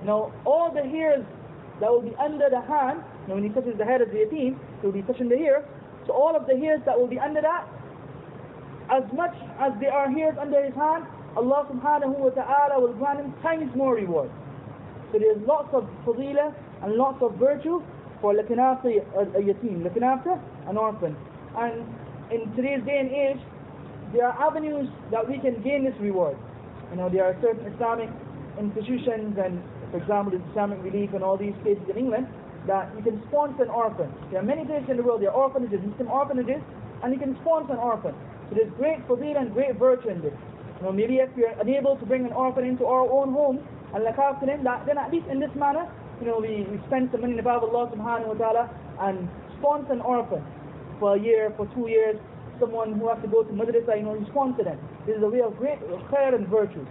Now all the hairs that will be under the hand, when he touches the head of the yatim, he will be touching the hair. So all of the hairs that will be under that, as much as there are hairs under his hand, Allah subhanahu wa ta'ala will grant him times more reward. So there is lots of fadilah and lots of virtue for looking after a yatim, looking after an orphan. And in today's day and age, there are avenues that we can gain this reward. There are certain Islamic institutions, and for example, the Islamic Relief and all these places in England, that you can sponsor an orphan. There are many places in the world, there are orphanages, Muslim orphanages, and you can sponsor an orphan. So there's great fadilah and great virtue in this. Maybe if you're unable to bring an orphan into our own home and look after him, then at least in this manner, we spend some money in the path of Allah subhanahu wa ta'ala and sponsor an orphan for a year, for 2 years. Someone who has to go to madrasa, you sponsor them. This is a way of great khair and virtue.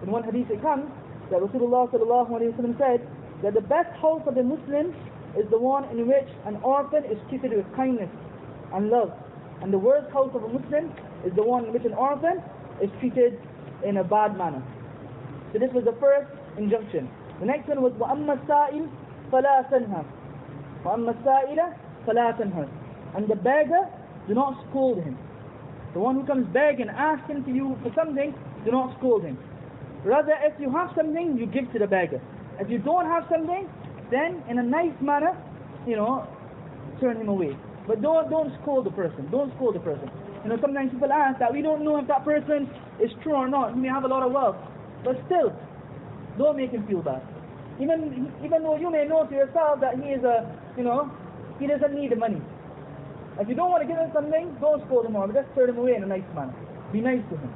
In one hadith it comes that Rasulullah sallallahu alayhi wa sallam said that the best house of the Muslims is the one in which an orphan is treated with kindness and love. And the worst house of a Muslim is the one in which an orphan is treated in a bad manner. So this was the first injunction. The next one was وَأَمَّا السَّائِلِ فَلَا تَنْهَرْ وَأَمَّا السَّائِلَ فَلَا تَنْهَرْ. And the beggar, do not scold him. The one who comes begging, asking to you for something, do not scold him. Rather, if you have something, you give to the beggar. If you don't have something, then in a nice manner, turn him away. But don't scold the person. Don't scold the person. Sometimes people ask that we don't know if that person is true or not. He may have a lot of wealth, but still, don't make him feel bad. Even though you may know to yourself that he is he doesn't need the money. If you don't want to give him something, don't scold him, but just turn him away in a nice manner. Be nice to him.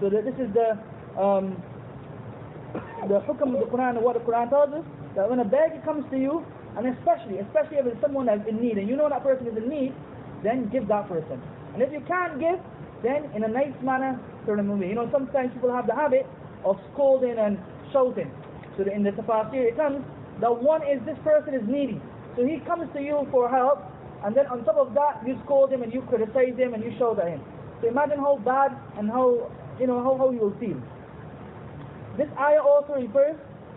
So that this is the hukam of the Quran, and what the Quran tells us, that when a beggar comes to you, and especially if it's someone that's in need, and you know that person is in need, then give that person. And if you can't give, then in a nice manner, turn him away. Sometimes people have the habit of scolding and shouting. So in the tafsir it comes that one is, this person is needy, so he comes to you for help, and then on top of that you scold him and you criticize him and you shout at him. So imagine how bad and how you will feel. This ayah also refers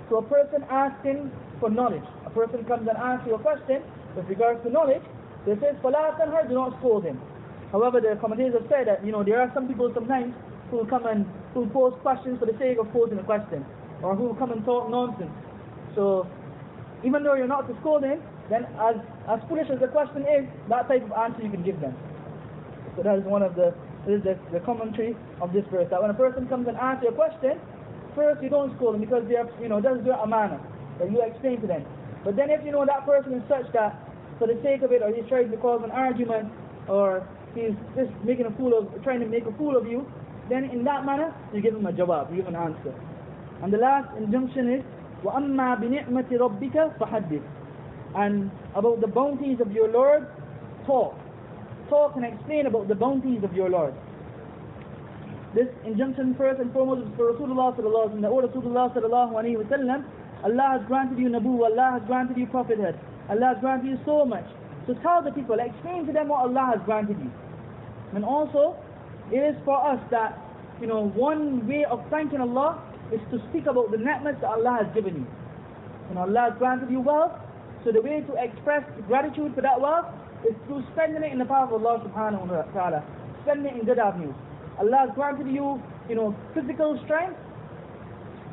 to a person asking for knowledge. A person comes and asks you a question with regards to knowledge. So it says, فَلَا تَنْهَرْ, do not scold him. However, the commentators have said that there are some people sometimes who will come and who pose questions for the sake of posing a question, or who will come and talk nonsense. So even though you're not to scold him, then as foolish as the question is, that type of answer you can give them. So that is one of the commentary of this verse, that when a person comes and asks you a question, first you don't scold them, because they are that's their amana, that you explain to them. But then if that person is such that for the sake of it, or he's trying to cause an argument, or he's just trying to make a fool of you, then in that manner you give him a jawab, you give an answer. And the last injunction is وَأَمَّا بِنِعْمَةِ رَبِّكَ فَحَدِّثْ. And about the bounties of your Lord, talk and explain about the bounties of your Lord. This injunction first and foremost is for Rasulullah sallallahu alaihi wasallam. The order Rasulullah sallallahu alaihi wasallam, Allah has granted you nabuwwah, Allah has granted you prophethood, Allah has granted you so much. So tell the people, explain to them what Allah has granted you. And also, it is for us that one way of thanking Allah is to speak about the ni'mat that Allah has given you. Allah has granted you wealth, so the way to express gratitude for that wealth is through spending it in the path of Allah subhanahu wa ta'ala, spending it in good avenues. Allah has granted you, physical strength.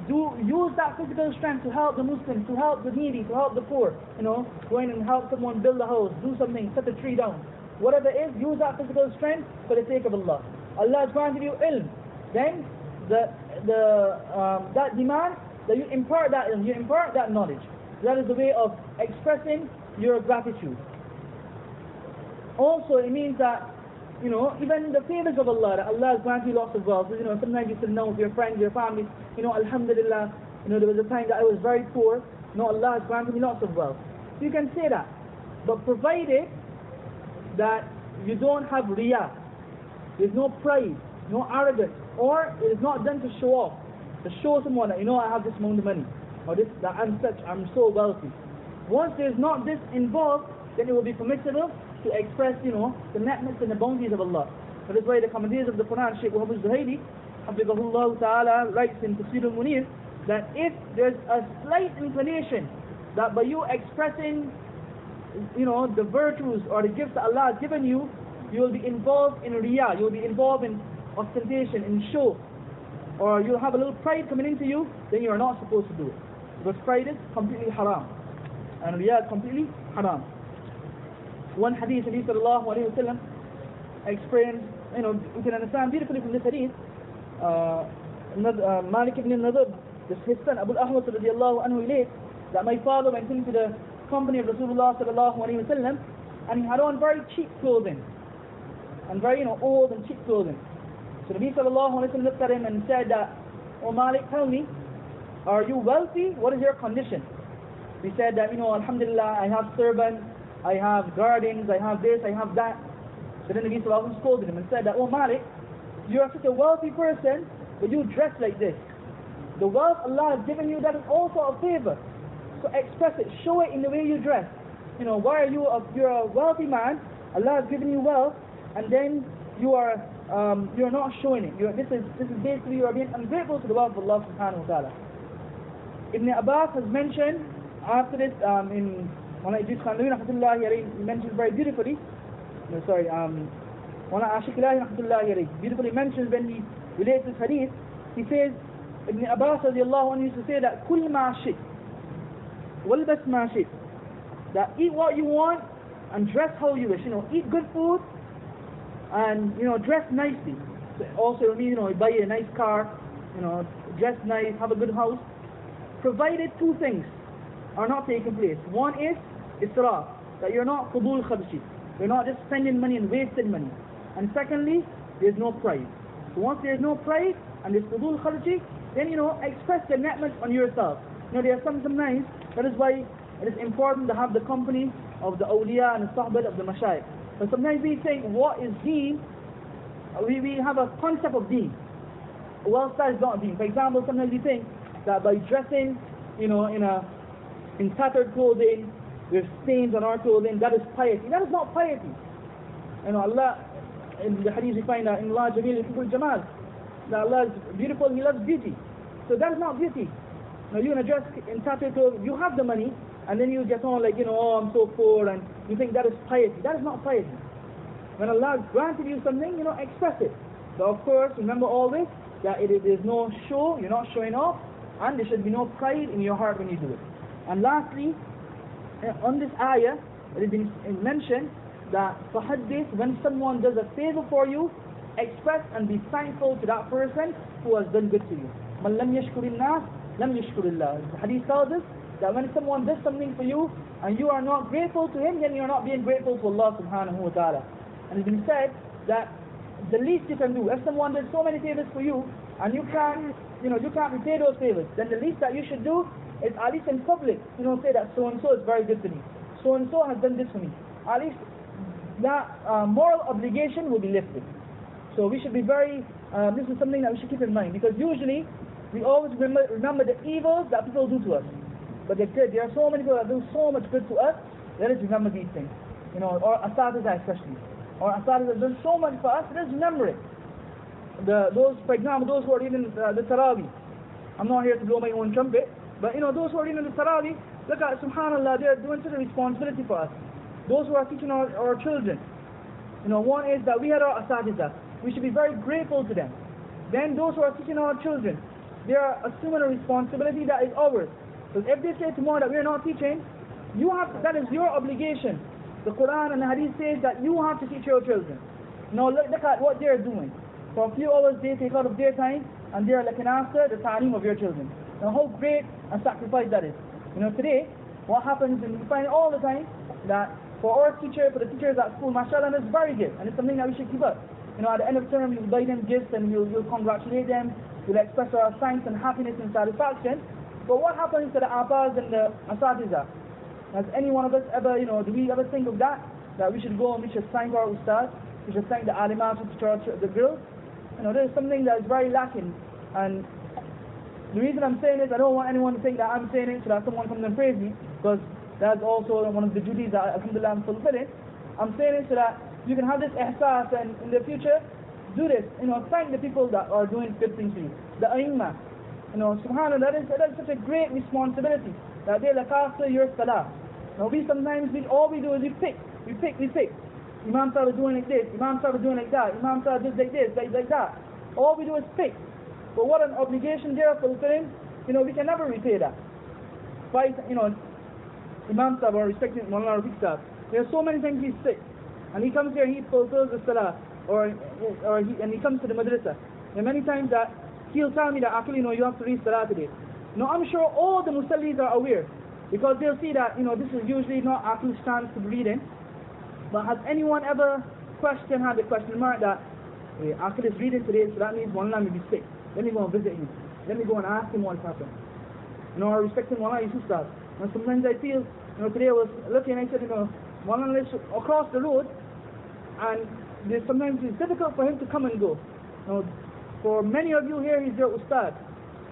Use that physical strength to help the Muslims, to help the needy, to help the poor. Go in and help someone build a house, do something, cut a tree down. Whatever it is, use that physical strength for the sake of Allah. Allah has granted you ilm. Then that demand that you impart that ilm, you impart that knowledge. That is the way of expressing your gratitude. Also, it means that even the favors of Allah, that Allah has granted you lots of wealth. Sometimes you sit down with your friends, your family, alhamdulillah, there was a time that I was very poor. Allah has granted me lots of wealth. So you can say that. But provided that you don't have riyah, there's no pride, no arrogance, or it is not done to show off, to show someone that, I have this amount of money, or that I'm so wealthy. Once there's not this involved, then it will be permissible to express, the ni'mats and the bounties of Allah. That is why the commentators of the Quran, Shaykh Muhammad Zuhayli, Hafidhahullah Ta'ala, writes in Tafsir al-Munir, that if there's a slight inclination that by you expressing, the virtues or the gifts that Allah has given you, you will be involved in riyah, you will be involved in ostentation, in show, or you'll have a little pride coming into you, then you are not supposed to do it. Because pride is completely haram, and riyah is completely haram. One hadith, Nabi sallallahu alayhi wa sallam explains, we can understand beautifully from this hadith, Malik ibn Nadab, his son Abu Ahwas radiallahu anhu relates that my father went into the company of Rasulullah sallallahu alayhi wa sallam, and he had on very cheap clothing, and very old and cheap clothing. So Nabi sallallahu alayhi wa sallam looked at him and said that, "Oh Malik, tell me, are you wealthy? What is your condition?" He said that, Alhamdulillah, I have servants, I have gardens, I have this, I have that. So then Nabi sallallahu alayhi wa sallam scolded him and said that, "Oh Malik, you are such a wealthy person, but you dress like this. The wealth Allah has given you, that is also a favor. So express it, show it in the way you dress. Why are you're a wealthy man, Allah has given you wealth, and then you're not showing it. This is basically you are being ungrateful to the wealth of Allah subhanahu wa ta'ala." Ibn Abbas has mentioned after this in Maulana Aakil mentions very beautifully. Maulana Aakil beautifully mentions when he relates this hadith. He says, Ibn Abbas radiallahu anhu used to say that kul ma shit, walbas ma shit, that eat what you want and dress how you wish. Eat good food and dress nicely. So also buy a nice car, dress nice, have a good house, provided two things are not taking place. One is israf, that you're not fudul kharshi, you're not just spending money and wasting money. And secondly, there's no pride. So once there's no pride and there's fudul kharshi, then express the ni'mat on yourself. There are sometimes, that is why it is important to have the company of the awliya and the sahbat of the mashayikh. But sometimes we think, what is deen? We have a concept of deen. Well, that is not deen. For example, sometimes we think that by dressing, in tattered clothing, with stains on our clothing, that is piety. That is not piety. Allah, in the hadith we find that in Allah Jameel Yuhibbul Jamal, that Allah is beautiful, He loves beauty. So that is not beauty. Now you're going to dress in tattered clothes, you have the money, and then you get on like, oh, I'm so poor, and you think that is piety. That is not piety. When Allah granted you something, express it. But of course, remember always that there's no show, you're not showing off, and there should be no pride in your heart when you do it. And lastly, on this ayah, it has been mentioned that fahaddith, when someone does a favor for you, express and be thankful to that person who has done good to you. Man lam yashkurin nas, lam yashkurillah. The hadith tells us that when someone does something for you and you are not grateful to him, then you are not being grateful to Allah subhanahu wa ta'ala. And it's been said that the least you can do, if someone did so many favors for you and you can't repay those favors, then the least that you should do is at least in public, say that so and so is very good to me, so and so has done this for me. At least that moral obligation will be lifted. So we should be very, this is something that we should keep in mind, because usually we always remember the evils that people do to us. But they're good. There are so many people that do so much good to us. Let us remember these things. Or asatiza especially. Or asatiza has done so much for us, let us remember it. For example, those who are reading the Taraweeh. I'm not here to blow my own trumpet, but those who are reading the Taraweeh, look at, subhanAllah, they are doing such a responsibility for us. Those who are teaching our children. One is that we had our asatiza. We should be very grateful to them. Then those who are teaching our children, they are assuming a responsibility that is ours. Because if they say tomorrow that we are not teaching, that is your obligation. The Quran and the Hadith says that you have to teach your children. Now look at what they are doing. For a few hours they take out of their time and they are looking after the ta'aleem of your children. Now how great a sacrifice that is. Today, what happens, and we find all the time, that for the teachers at school, mashallah, it's very good, and it's something that we should keep up. At the end of term, you'll buy them gifts and you'll congratulate them, you'll express our thanks and happiness and satisfaction. But what happens to the abas and the asatiza? Has any one of us ever, do we ever think of that? That we should go and we should thank our ustaz, we should thank the alimat, the girls? There's something that is very lacking. And the reason I'm saying this, I don't want anyone to think that I'm saying it so that someone comes and praise me, because that's also one of the duties that alhamdulillah I'm fulfilling. I'm saying it so that you can have this ihsas, and in the future, do this. Thank the people that are doing good things for you. The a'immah, subhanAllah, that is such a great responsibility, that they look after your salah. Now all we do is we pick. Imam Sahib is doing like this, Imam Sahib is doing like that, Imam Sahib does like this, like that. All we do is pick. But what an obligation they are fulfilling, we can never repay that. Imam Sahib, or respecting Maulana Aakil Bhula, there are so many times he's sick, and he comes here, he fulfills the salah, and he comes to the madrasa. There are many times that he'll tell me that, actually, you have to read salah today. Now, I'm sure all the musallis are aware, because they'll see that, this is usually not Aakil's chance to read in. But has anyone ever had the question mark that, Aakil is reading today, so that means Maulana may be sick. Let me go and visit him. Let me go and ask him what's happened. I respect him, Maulana Yusuf Ustad. And sometimes I feel, today I was looking and I said, Maulana lives across the road, and sometimes it's difficult for him to come and go. For many of you here, he's your Ustad.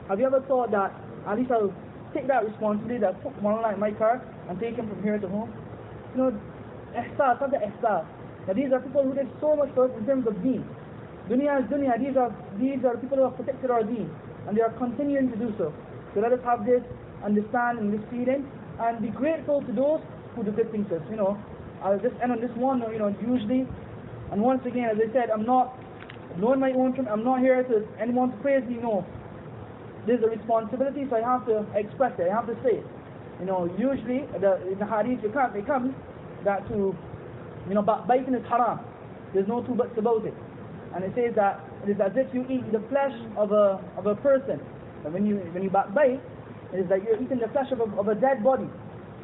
Have you ever thought that, at least I'll take that responsibility, that put Maulana in my car and take him from here to home? Ihsas, not the ihsas. Now these are people who did so much for us in terms of deen. Dunya is dunya. These are people who have protected our deen, and they are continuing to do so. So let us have this understanding, this feeling, and be grateful to those who do good things to us. I'll just end on this one. Usually, and once again, as I said, I'm not knowing my own truth. I'm not here to anyone to praise me. No, there's a responsibility, so I have to express it. I have to say it. Usually in the hadith it comes that backbiting is haram. There's no two buts about it. And it says that it is as if you eat the flesh of a person. And when you backbite, it is like you're eating the flesh of a dead body.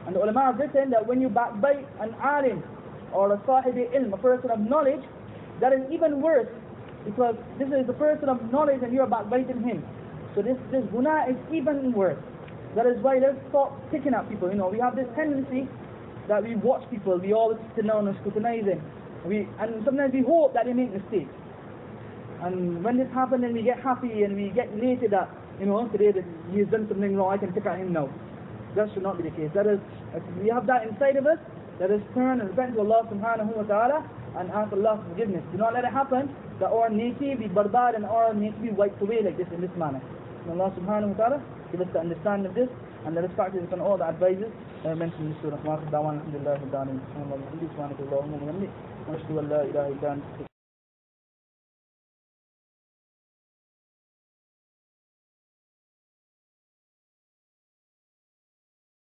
And the ulama have written that when you backbite an alim or a sahib-i-ilm, a person of knowledge, that is even worse, because this is the person of knowledge and you are backbiting him. So this guna is even worse. That is why let's stop picking at people. We have this tendency that we watch people, we always sit down and scrutinize them. And sometimes we hope that they make mistakes. And when this happens, then we get happy and we get elated that, today that he has done something wrong, I can pick at him now. That should not be the case. That is, if we have that inside of us, let us turn and repent to Allah subhanahu wa ta'ala and ask Allah's forgiveness. Do not let it happen that our naki be barbad and our naki be wiped away like this in this manner. And Allah subhanahu wa ta'ala give us the understanding of this, and let us practice on all the advices mentioned in this surah. Alhamdulillah,